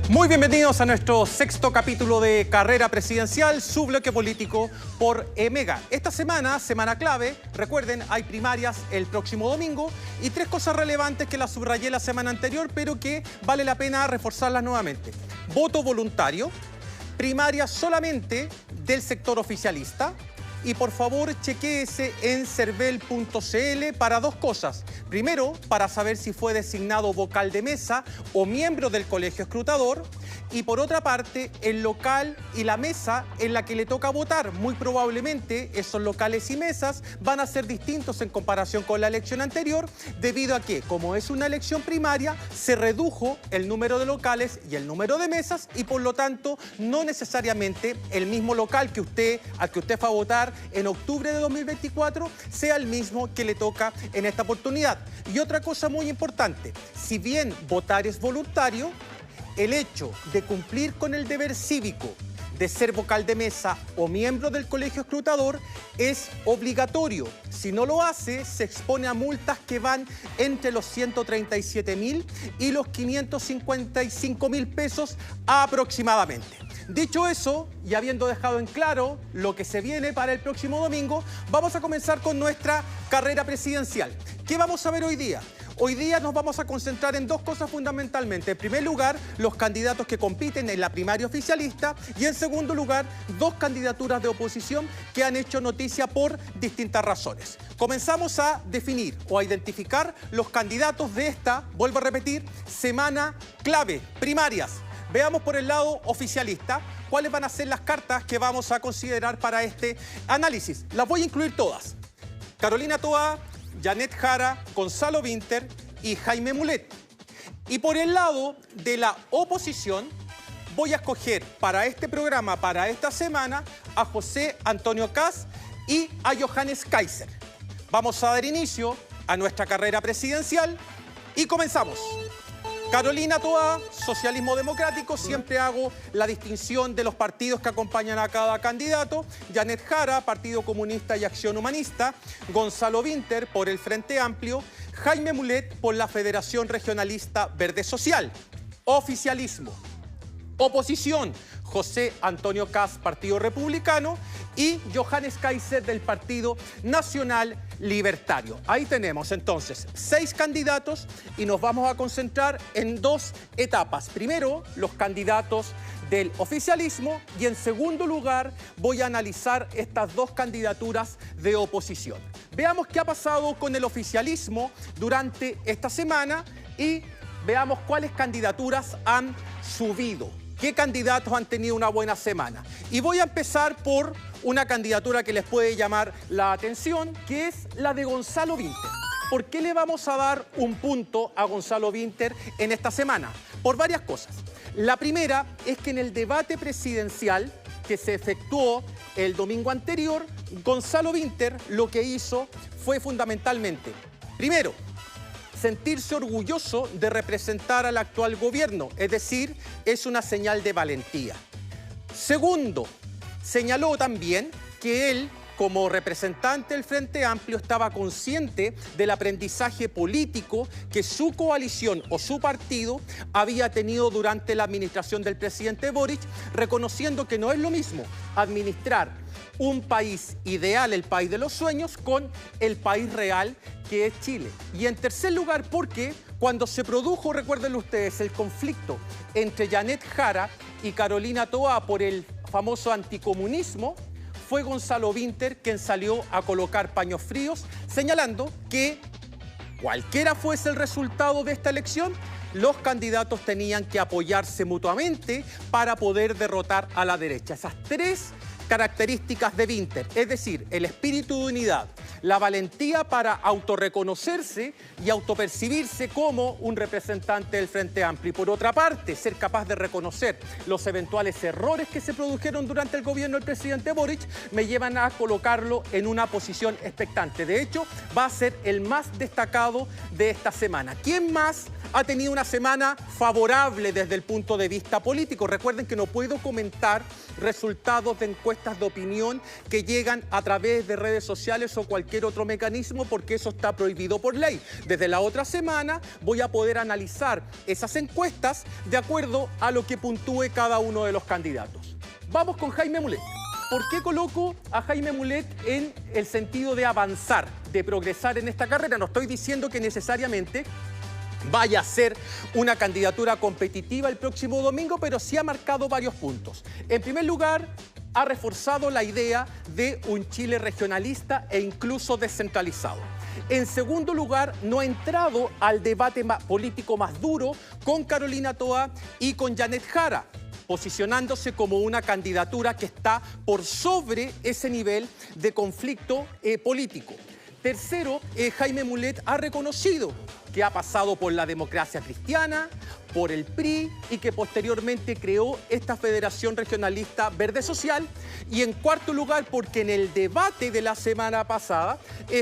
Muy bienvenidos a nuestro sexto capítulo de Carrera Presidencial, su bloque político por Mega. Esta semana, semana clave, recuerden, hay primarias el próximo domingo y tres cosas relevantes que las subrayé la semana anterior, pero que vale la pena reforzarlas nuevamente. Voto voluntario, primarias solamente del sector oficialista. Y por favor, chequéese en cervel.cl para dos cosas. Primero, para saber si fue designado vocal de mesa o miembro del colegio escrutador. Y por otra parte, el local y la mesa en la que le toca votar. Muy probablemente esos locales y mesas van a ser distintos en comparación con la elección anterior, debido a que, como es una elección primaria, se redujo el número de locales y el número de mesas y por lo tanto no necesariamente el mismo local al que usted fue a votar en octubre de 2024 sea el mismo que le toca en esta oportunidad. Y otra cosa muy importante, si bien votar es voluntario, el hecho de cumplir con el deber cívico de ser vocal de mesa o miembro del colegio escrutador es obligatorio. Si no lo hace, se expone a multas que van entre los 137.000 y los 555.000 pesos aproximadamente. Dicho eso, y habiendo dejado en claro lo que se viene para el próximo domingo, vamos a comenzar con nuestra carrera presidencial. ¿Qué vamos a ver hoy día? Hoy día nos vamos a concentrar en dos cosas fundamentalmente. En primer lugar, los candidatos que compiten en la primaria oficialista y en segundo lugar, dos candidaturas de oposición que han hecho noticia por distintas razones. Comenzamos a definir o a identificar los candidatos de esta, vuelvo a repetir, semana clave, primarias. Veamos por el lado oficialista cuáles van a ser las cartas que vamos a considerar para este análisis. Las voy a incluir todas. Carolina Toá, Janet Jara, Gonzalo Vinter y Jaime Mulet. Y por el lado de la oposición, voy a escoger para este programa, para esta semana, a José Antonio Kast y a Johannes Kaiser. Vamos a dar inicio a nuestra carrera presidencial y comenzamos. Carolina Toá, Socialismo Democrático, siempre hago la distinción de los partidos que acompañan a cada candidato. Janet Jara, Partido Comunista y Acción Humanista. Gonzalo Vinter, por el Frente Amplio. Jaime Mulet, por la Federación Regionalista Verde Social. Oficialismo. Oposición, José Antonio Kast, Partido Republicano, y Johannes Kaiser del Partido Nacional Libertario. Ahí tenemos entonces 6 candidatos y nos vamos a concentrar en dos etapas. Primero, los candidatos del oficialismo y en segundo lugar voy a analizar estas dos candidaturas de oposición. Veamos qué ha pasado con el oficialismo durante esta semana y veamos cuáles candidaturas han subido. ¿Qué candidatos han tenido una buena semana? Y voy a empezar por una candidatura que les puede llamar la atención, que es la de Gonzalo Vinter. ¿Por qué le vamos a dar un punto a Gonzalo Vinter en esta semana? Por varias cosas. La primera es que en el debate presidencial que se efectuó el domingo anterior, Gonzalo Vinter lo que hizo fue fundamentalmente, primero, sentirse orgulloso de representar al actual gobierno, es decir, es una señal de valentía. Segundo, señaló también que él, como representante del Frente Amplio, estaba consciente del aprendizaje político que su coalición o su partido había tenido durante la administración del presidente Boric, reconociendo que no es lo mismo administrar un país ideal, el país de los sueños, con el país real que es Chile. Y en tercer lugar, porque cuando se produjo, recuérdenlo ustedes, el conflicto entre Janet Jara y Carolina Toá por el famoso anticomunismo, fue Gonzalo Vinter quien salió a colocar paños fríos, señalando que cualquiera fuese el resultado de esta elección, los candidatos tenían que apoyarse mutuamente para poder derrotar a la derecha. Esas tres características de Vinter, es decir, el espíritu de unidad, la valentía para autorreconocerse y autopercibirse como un representante del Frente Amplio. Y por otra parte, ser capaz de reconocer los eventuales errores que se produjeron durante el gobierno del presidente Boric, me llevan a colocarlo en una posición expectante. De hecho, va a ser el más destacado de esta semana. ¿Quién más ha tenido una semana favorable desde el punto de vista político. Recuerden que no puedo comentar resultados de encuestas de opinión que llegan a través de redes sociales o cualquier otro mecanismo porque eso está prohibido por ley. Desde la otra semana voy a poder analizar esas encuestas de acuerdo a lo que puntúe cada uno de los candidatos. Vamos con Jaime Mulet. ¿Por qué coloco a Jaime Mulet en el sentido de avanzar, de progresar en esta carrera? No estoy diciendo que necesariamente vaya a ser una candidatura competitiva el próximo domingo, pero sí ha marcado varios puntos. En primer lugar, ha reforzado la idea de un Chile regionalista e incluso descentralizado. En segundo lugar, no ha entrado al debate político más duro con Carolina Toá y con Janet Jara, posicionándose como una candidatura que está por sobre ese nivel de conflicto político. Tercero, Jaime Mulet ha reconocido que ha pasado por la democracia cristiana, por el PRI y que posteriormente creó esta Federación Regionalista Verde Social. Y en cuarto lugar, porque en el debate de la semana pasada,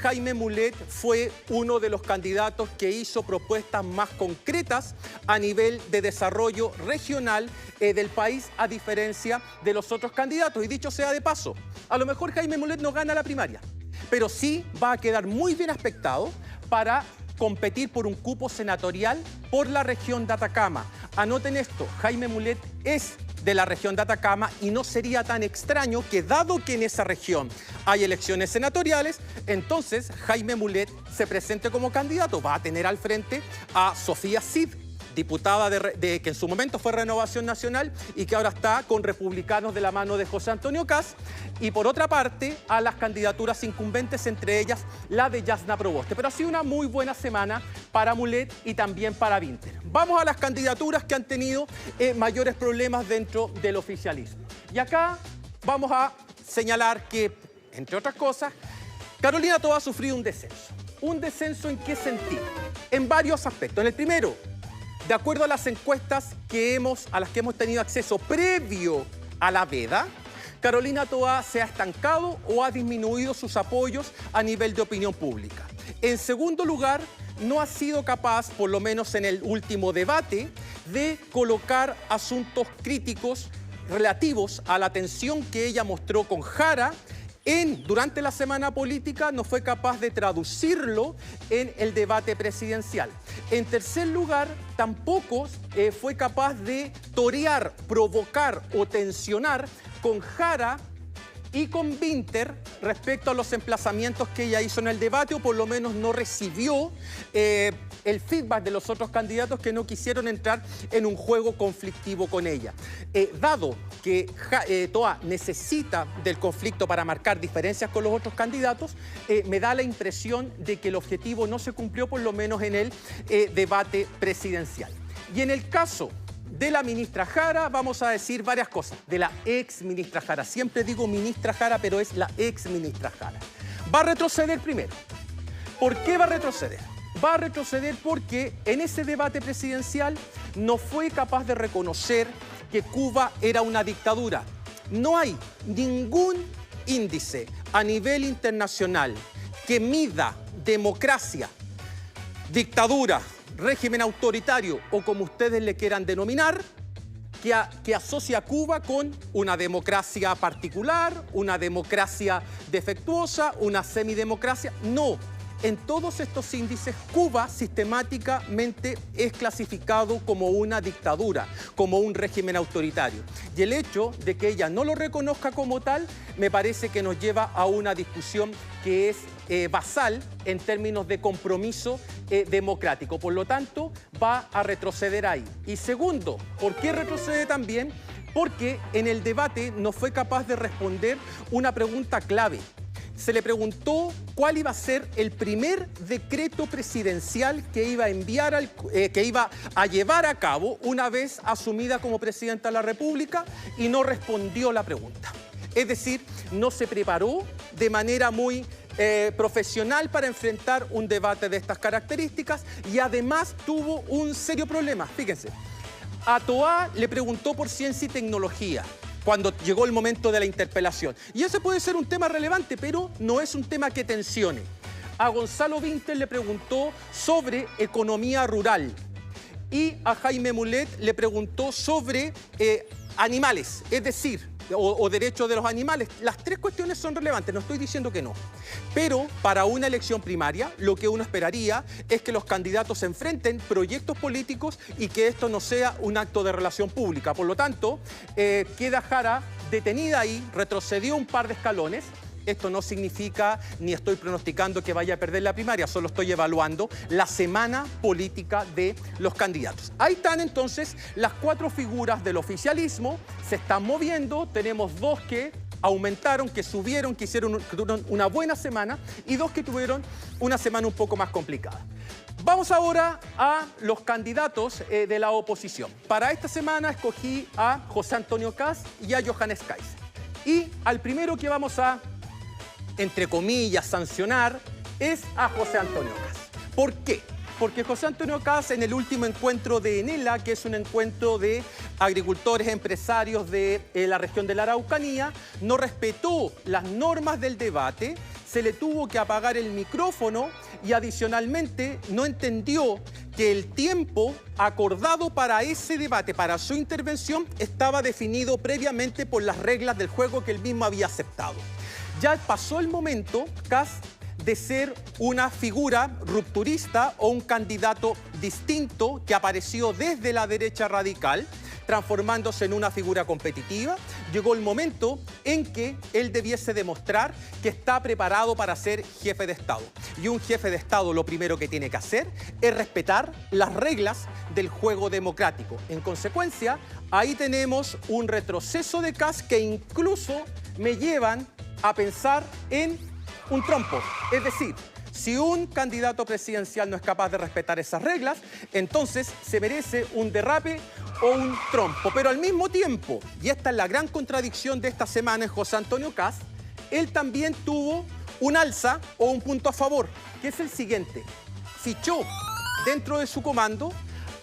Jaime Mulet fue uno de los candidatos que hizo propuestas más concretas a nivel de desarrollo regional del país, a diferencia de los otros candidatos. Y dicho sea de paso, a lo mejor Jaime Mulet no gana la primaria, pero sí va a quedar muy bien aspectado para competir por un cupo senatorial por la región de Atacama. Anoten esto, Jaime Mulet es de la región de Atacama y no sería tan extraño que, dado que en esa región hay elecciones senatoriales, entonces Jaime Mulet se presente como candidato. Va a tener al frente a Sofía Cid, diputada que en su momento fue Renovación Nacional y que ahora está con Republicanos de la mano de José Antonio Kast, y por otra parte a las candidaturas incumbentes, entre ellas la de Yasna Proboste. Pero ha sido una muy buena semana para Mulet y también para Vinter. Vamos a las candidaturas que han tenido mayores problemas dentro del oficialismo. Y acá vamos a señalar que, entre otras cosas, Carolina Toá ha sufrido un descenso. ¿Un descenso en qué sentido? En varios aspectos. En el primero, de acuerdo a las encuestas a las que hemos tenido acceso previo a la veda, Carolina Toá se ha estancado o ha disminuido sus apoyos a nivel de opinión pública. En segundo lugar, no ha sido capaz, por lo menos en el último debate, de colocar asuntos críticos relativos a la tensión que ella mostró con Jara. Durante la semana política no fue capaz de traducirlo en el debate presidencial. En tercer lugar, tampoco fue capaz de torear, provocar o tensionar con Jara y con Vinter respecto a los emplazamientos que ella hizo en el debate, o por lo menos no recibió el feedback de los otros candidatos que no quisieron entrar en un juego conflictivo con ella. Dado que Toá necesita del conflicto para marcar diferencias con los otros candidatos, me da la impresión de que el objetivo no se cumplió, por lo menos en el debate presidencial. Y en el caso de la ministra Jara, vamos a decir varias cosas. De la ex ministra Jara. Siempre digo ministra Jara, pero es la ex ministra Jara. Va a retroceder primero. ¿Por qué va a retroceder? Va a retroceder porque en ese debate presidencial no fue capaz de reconocer que Cuba era una dictadura. No hay ningún índice a nivel internacional que mida democracia, dictadura, régimen autoritario o como ustedes le quieran denominar, que asocia a Cuba con una democracia particular, una democracia defectuosa, una semidemocracia. No. En todos estos índices, Cuba sistemáticamente es clasificado como una dictadura, como un régimen autoritario. Y el hecho de que ella no lo reconozca como tal, me parece que nos lleva a una discusión que es basal en términos de compromiso democrático. Por lo tanto, va a retroceder ahí. Y segundo, ¿por qué retrocede también? Porque en el debate no fue capaz de responder una pregunta clave. Se le preguntó cuál iba a ser el primer decreto presidencial que iba a llevar a cabo una vez asumida como presidenta de la República, y no respondió la pregunta. Es decir, no se preparó de manera muy profesional para enfrentar un debate de estas características, y además tuvo un serio problema. Fíjense, a Toá le preguntó por ciencia y tecnología cuando llegó el momento de la interpelación. Y ese puede ser un tema relevante, pero no es un tema que tensione. A Gonzalo Vinter le preguntó sobre economía rural. y a Jaime Mulet le preguntó sobre animales, es decir, o derechos de los animales. Las tres cuestiones son relevantes, no estoy diciendo que no. Pero para una elección primaria, lo que uno esperaría es que los candidatos se enfrenten proyectos políticos y que esto no sea un acto de relación pública. Por lo tanto, queda Jara detenida ahí, retrocedió un par de escalones. Esto no significa ni estoy pronosticando que vaya a perder la primaria, solo estoy evaluando la semana política de los candidatos. Ahí están entonces las cuatro figuras del oficialismo, se están moviendo, tenemos dos que aumentaron, que subieron, que hicieron una buena semana y dos que tuvieron una semana un poco más complicada. Vamos ahora a los candidatos de la oposición. Para esta semana escogí a José Antonio Kast y a Johannes Kaiser. Y al primero que vamos a, entre comillas, sancionar, es a José Antonio Kast. ¿Por qué? Porque José Antonio Kast en el último encuentro de ENELA, que es un encuentro de agricultores empresarios de la región de la Araucanía, no respetó las normas del debate, se le tuvo que apagar el micrófono y adicionalmente no entendió que el tiempo acordado para ese debate, para su intervención, estaba definido previamente por las reglas del juego que él mismo había aceptado. Ya pasó el momento, Kast, de ser una figura rupturista o un candidato distinto que apareció desde la derecha radical, transformándose en una figura competitiva. Llegó el momento en que él debiese demostrar que está preparado para ser jefe de Estado. Y un jefe de Estado lo primero que tiene que hacer es respetar las reglas del juego democrático. En consecuencia, ahí tenemos un retroceso de Kast que incluso me llevan a pensar en un trompo. Es decir, si un candidato presidencial no es capaz de respetar esas reglas, entonces se merece un derrape o un trompo. Pero al mismo tiempo, y esta es la gran contradicción de esta semana en José Antonio Kast, él también tuvo un alza o un punto a favor, que es el siguiente. Fichó dentro de su comando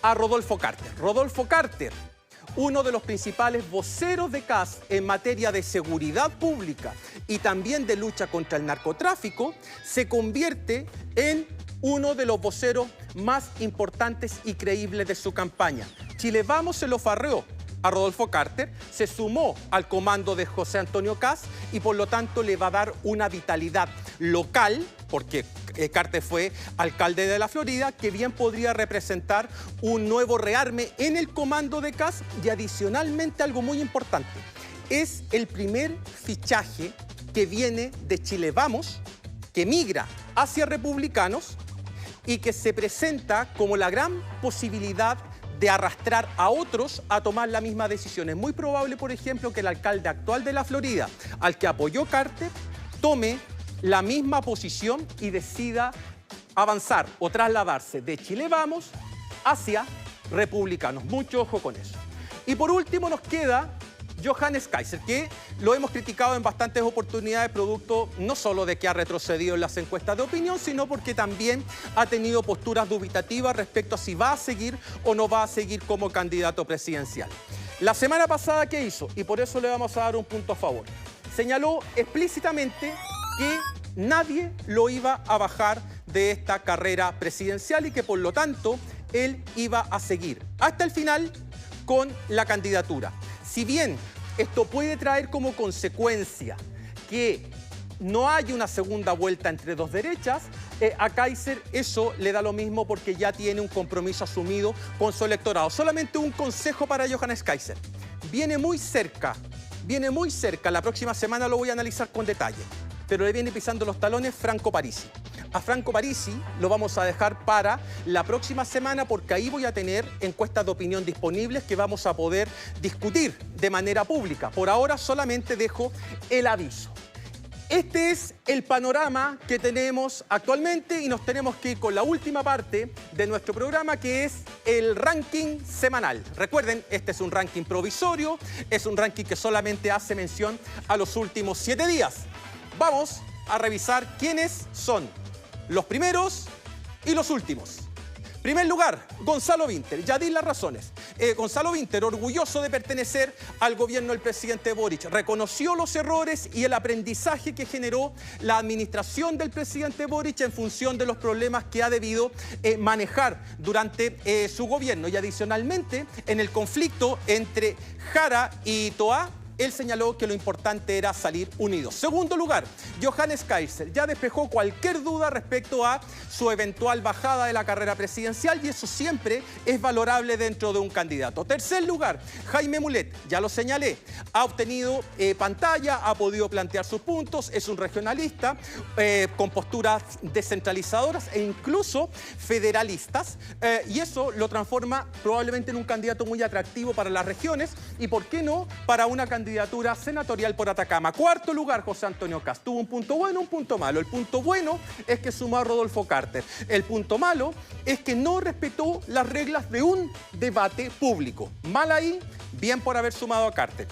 a Rodolfo Carter. Rodolfo Carter, uno de los principales voceros de Kast en materia de seguridad pública y también de lucha contra el narcotráfico, se convierte en uno de los voceros más importantes y creíbles de su campaña. Chile Vamos se lo farreó a Rodolfo Carter, se sumó al comando de José Antonio Kast y por lo tanto le va a dar una vitalidad local, porque Carter fue alcalde de la Florida, que bien podría representar un nuevo rearme en el comando de Kast y adicionalmente algo muy importante. Es el primer fichaje que viene de Chile Vamos, que migra hacia Republicanos y que se presenta como la gran posibilidad de arrastrar a otros a tomar la misma decisión. Es muy probable, por ejemplo, que el alcalde actual de la Florida, al que apoyó Carter, tome la misma posición y decida avanzar o trasladarse de Chile Vamos hacia Republicanos. Mucho ojo con eso. Y por último nos queda Johannes Kaiser, que lo hemos criticado en bastantes oportunidades, producto no solo de que ha retrocedido en las encuestas de opinión, sino porque también ha tenido posturas dubitativas respecto a si va a seguir o no va a seguir como candidato presidencial. La semana pasada, ¿qué hizo? Y por eso le vamos a dar un punto a favor. Señaló explícitamente que nadie lo iba a bajar de esta carrera presidencial y que por lo tanto él iba a seguir hasta el final con la candidatura. Si bien esto puede traer como consecuencia que no haya una segunda vuelta entre dos derechas, a Kaiser eso le da lo mismo porque ya tiene un compromiso asumido con su electorado. Solamente un consejo para Johannes Kaiser. Viene muy cerca, la próxima semana lo voy a analizar con detalle, pero le viene pisando los talones Franco Parisi. A Franco Parisi lo vamos a dejar para la próxima semana porque ahí voy a tener encuestas de opinión disponibles que vamos a poder discutir de manera pública. Por ahora solamente dejo el aviso. Este es el panorama que tenemos actualmente y nos tenemos que ir con la última parte de nuestro programa, que es el ranking semanal. Recuerden, este es un ranking provisorio, es un ranking que solamente hace mención a los últimos 7 días. Vamos a revisar quiénes son los primeros y los últimos. Primer lugar, Gonzalo Vinter. Ya di las razones. Gonzalo Vinter, orgulloso de pertenecer al gobierno del presidente Boric, reconoció los errores y el aprendizaje que generó la administración del presidente Boric en función de los problemas que ha debido manejar durante su gobierno. Y adicionalmente, en el conflicto entre Jara y Toá, él señaló que lo importante era salir unidos. Segundo lugar, Johannes Kaiser ya despejó cualquier duda respecto a su eventual bajada de la carrera presidencial y eso siempre es valorable dentro de un candidato. Tercer lugar, Jaime Mulet, ya lo señalé, ha obtenido pantalla, ha podido plantear sus puntos, es un regionalista con posturas descentralizadoras e incluso federalistas y eso lo transforma probablemente en un candidato muy atractivo para las regiones y, ¿por qué no?, para una candidatura senatorial por Atacama. Cuarto lugar, José Antonio Kast. Tuvo un punto bueno, un punto malo. El punto bueno es que sumó a Rodolfo Carter. El punto malo es que no respetó las reglas de un debate público. Mal ahí, bien por haber sumado a Carter.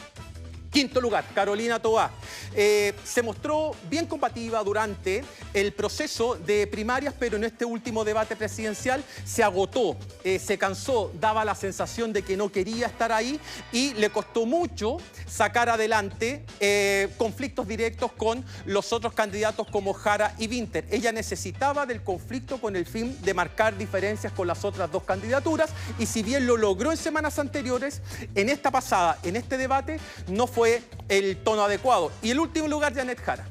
Quinto lugar, Carolina Toá. Se mostró bien combativa durante el proceso de primarias, pero en este último debate presidencial se agotó, se cansó, daba la sensación de que no quería estar ahí y le costó mucho sacar adelante conflictos directos con los otros candidatos como Jara y Vinter. Ella necesitaba del conflicto con el fin de marcar diferencias con las otras dos candidaturas y si bien lo logró en semanas anteriores, en esta pasada, en este debate, no fue el tono adecuado. Y el último lugar, Janet Jara.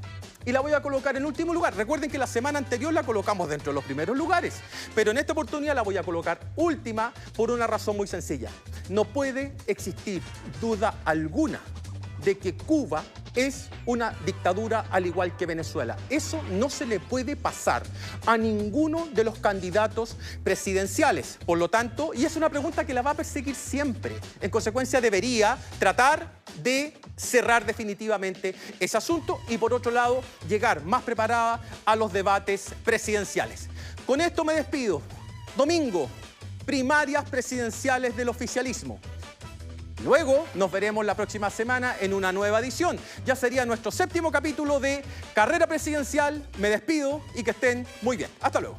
Y la voy a colocar en último lugar. Recuerden que la semana anterior la colocamos dentro de los primeros lugares, pero en esta oportunidad la voy a colocar última por una razón muy sencilla. No puede existir duda alguna de que Cuba es una dictadura al igual que Venezuela. Eso no se le puede pasar a ninguno de los candidatos presidenciales. Por lo tanto, y es una pregunta que la va a perseguir siempre, en consecuencia debería tratar de cerrar definitivamente ese asunto y por otro lado llegar más preparada a los debates presidenciales. Con esto me despido. Domingo, primarias presidenciales del oficialismo. Luego nos veremos la próxima semana en una nueva edición. Ya sería nuestro 7º capítulo de Carrera Presidencial. Me despido y que estén muy bien. Hasta luego.